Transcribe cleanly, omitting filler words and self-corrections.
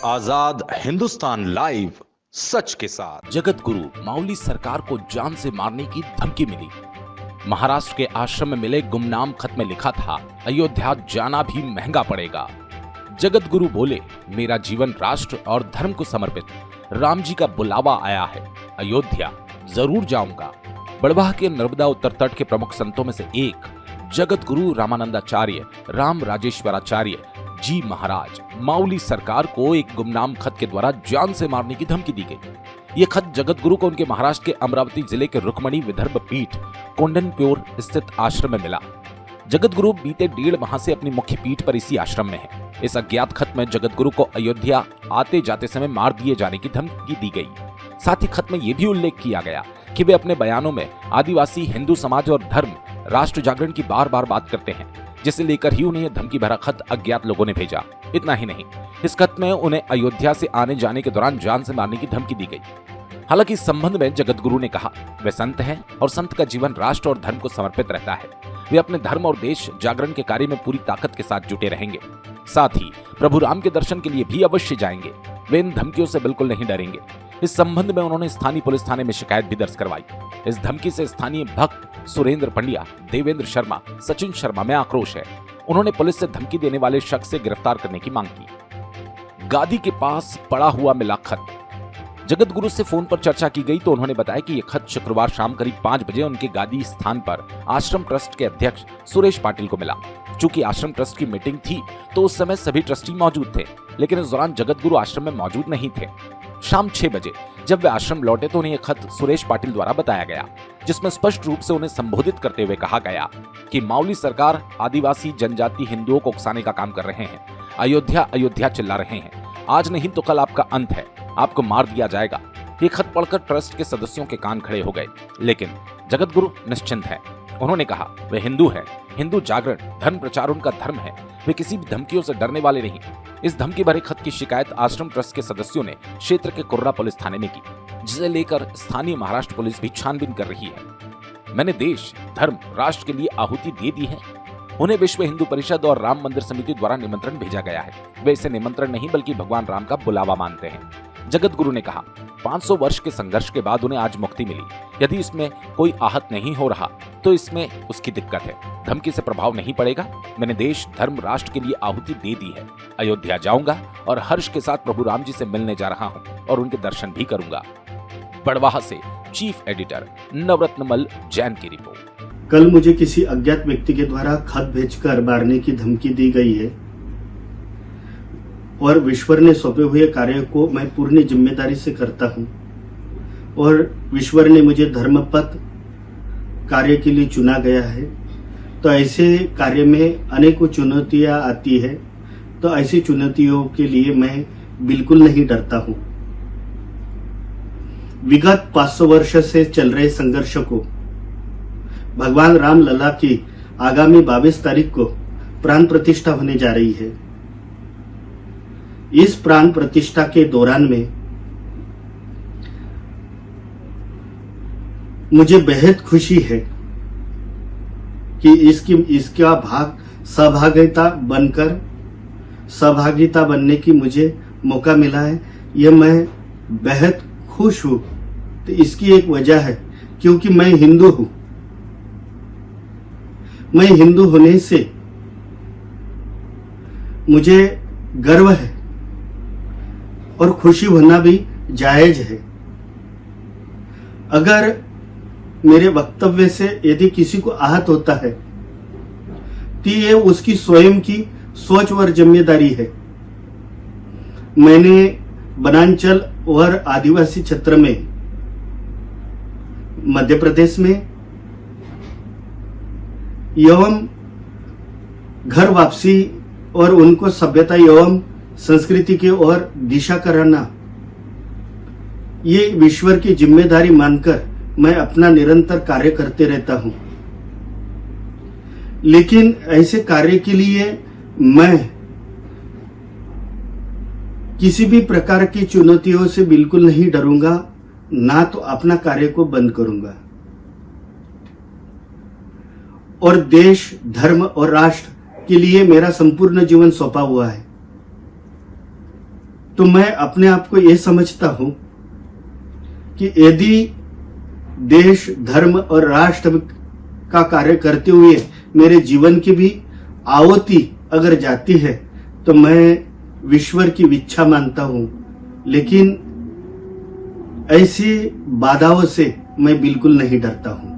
आजाद Hindustan live, सच के साथ। जगत गुरु माउली सरकार को जान से मारने की धमकी मिली। महाराष्ट्र के आश्रम में मिले गुमनाम खत में लिखा था, अयोध्या जाना भी महंगा पड़ेगा। जगत गुरु बोले, मेरा जीवन राष्ट्र और धर्म को समर्पित। राम जी का बुलावा आया है, अयोध्या जरूर जाऊंगा। बड़वाह के नर्मदा उत्तर तट के प्रमुख संतों में से एक जगत गुरु रामानंदाचार्य राम राजेश्वराचार्य जी महाराज माउली सरकार को एक गुमनाम खत के द्वारा जान से मारने की धमकी दी गई। ये खत जगत गुरु को उनके महाराष्ट्र के अमरावती जिले के रुक्मणी विदर्भ पीठ कोंडनप्योर स्थित आश्रम में मिला। जगत गुरु बीते 1.5 माह से अपनी मुख्य पीठ पर इसी आश्रम में है। इस अज्ञात खत में जगत गुरु को अयोध्या आते जाते समय मार दिए जाने की धमकी दी गई। साथ ही खत में यह भी उल्लेख किया गया कि वे अपने बयानों में आदिवासी, हिंदू समाज और धर्म, राष्ट्र जागरण की बार बार बात करते हैं, जिसे लेकर ही उन्हें यह धमकी भरा खत अज्ञात लोगों ने भेजा। इतना ही नहीं, इस खत में उन्हें अयोध्या से आने जाने के दौरान जान से मारने की धमकी दी गई। हालांकि इस संबंध में जगत गुरु ने कहा, वे संत हैं और संत का जीवन राष्ट्र और धर्म को समर्पित रहता है। वे अपने धर्म और देश जागरण के कार्य में पूरी ताकत के साथ जुटे रहेंगे। साथ ही प्रभु राम के दर्शन के लिए भी अवश्य जाएंगे। वे इन धमकियों से बिल्कुल नहीं डरेंगे। इस संबंध में उन्होंने स्थानीय पुलिस थाने में शिकायत भी दर्ज करवाई। इस धमकी से स्थानीय भक्त सुरेंद्र पंड्या, देवेंद्र शर्मा, सचिन शर्मा में आक्रोश है। उन्होंने पुलिस से धमकी देने वाले शख्स से गिरफ्तार करने की मांग की। गादी के पास पड़ा हुआ मिला खत। जगत गुरु से फोन पर चर्चा की गई तो उन्होंने बताया कि यह खत शुक्रवार शाम करीब 5 बजे उनके गादी स्थान पर आश्रम ट्रस्ट के अध्यक्ष सुरेश पाटिल को मिला। चूंकि आश्रम ट्रस्ट की मीटिंग थी तो उस समय सभी ट्रस्टी मौजूद थे, लेकिन इस दौरान जगत गुरु आश्रम में मौजूद नहीं थे। शाम 6 बजे जब वे आश्रम लौटे तो उन्हें यह खत सुरेश पाटिल द्वारा बताया गया, जिसमें स्पष्ट रूप से उन्हें संबोधित करते हुए कहा गया कि माउली सरकार आदिवासी, जनजाति, हिंदुओं को उकसाने का काम कर रहे हैं। अयोध्या अयोध्या चिल्ला रहे हैं। आज नहीं तो कल आपका अंत है, आपको मार दिया जाएगा। ये खत पढ़कर ट्रस्ट के सदस्यों के कान खड़े हो गए, लेकिन जगत गुरु निश्चिंत हैं। उन्होंने कहा, वे हिंदू हैं, हिंदू जागरण, धर्म प्रचार उनका धर्म है। वे किसी भी धमकियों से डरने वाले नहीं। इस धमकी भरे खत की शिकायत आश्रम ट्रस्ट के सदस्यों ने क्षेत्र के कुर्रा पुलिस थाने में की, जिसे लेकर स्थानीय महाराष्ट्र पुलिस भी छानबीन कर रही है। मैंने देश, धर्म, राष्ट्र के लिए आहुति दे दी है। उन्हें विश्व हिंदू परिषद और राम मंदिर समिति द्वारा निमंत्रण भेजा गया है। वे इसे निमंत्रण नहीं बल्कि भगवान राम का बुलावा मानते हैं। जगत गुरु ने कहा, 500 वर्ष के संघर्ष के बाद उन्हें आज मुक्ति मिली। यदि इसमें कोई आहत नहीं हो रहा तो इसमें उसकी दिक्कत है। धमकी से प्रभाव नहीं पड़ेगा। मैंने देश, धर्म, राष्ट्र के लिए आहुति दे दी है। अयोध्या जाऊंगा और हर्ष के साथ प्रभु राम जी से मिलने जा रहा हूं और उनके दर्शन भी करूंगा। बड़वाह से चीफ एडिटर नवरत्नमल जैन की रिपोर्ट। कल मुझे किसी अज्ञात व्यक्ति के द्वारा खत भेजकर मारने की धमकी दी गई है और ईश्वर ने सौंपे हुए कार्य को मैं पूर्ण जिम्मेदारी से करता हूं और ईश्वर ने मुझे धर्मपथ कार्य के लिए चुना गया है। तो ऐसे कार्य में अनेकों चुनौतियां आती है, तो ऐसी चुनौतियों के लिए मैं बिल्कुल नहीं डरता हूं। विगत 500 वर्ष से चल रहे संघर्ष को भगवान राम लला की आगामी 22 तारीख को प्राण प्रतिष्ठा होने जा रही है। इस प्राण प्रतिष्ठा के दौरान में मुझे बेहद खुशी है कि इसका सहभागिता बनने की मुझे मौका मिला है। यह मैं बेहद खुश हूं। तो इसकी एक वजह है क्योंकि मैं हिंदू हूं। मैं हिंदू होने से मुझे गर्व है और खुशी होना भी जायज है। अगर मेरे वक्तव्य से यदि किसी को आहत होता है तो ये उसकी स्वयं की सोच और जिम्मेदारी है। मैंने वनांचल और आदिवासी क्षेत्र में मध्य प्रदेश में एवं घर वापसी और उनको सभ्यता एवं संस्कृति की ओर दिशा कराना, ये ईश्वर की जिम्मेदारी मानकर मैं अपना निरंतर कार्य करते रहता हूं। लेकिन ऐसे कार्य के लिए मैं किसी भी प्रकार की चुनौतियों से बिल्कुल नहीं डरूंगा, ना तो अपना कार्य को बंद करूंगा। और देश, धर्म और राष्ट्र के लिए मेरा संपूर्ण जीवन सौंपा हुआ है। तो मैं अपने आप को ये समझता हूं कि यदि देश, धर्म और राष्ट्र का कार्य करते हुए मेरे जीवन की भी आहुति अगर जाती है तो मैं ईश्वर की इच्छा मानता हूं, लेकिन ऐसी बाधाओं से मैं बिल्कुल नहीं डरता हूं।